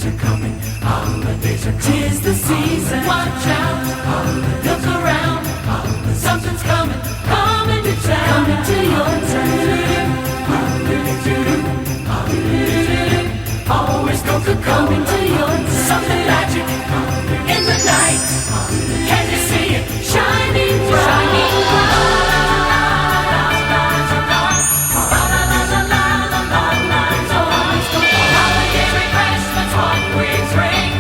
are coming, holidays are coming. 'Tis the season, watch out, look around, something's coming, coming to town, coming to your town. Always Coca Cola, coming to your town. Something magic in the night, can you see it shining bright? Shining Holiday refreshments, what we drink.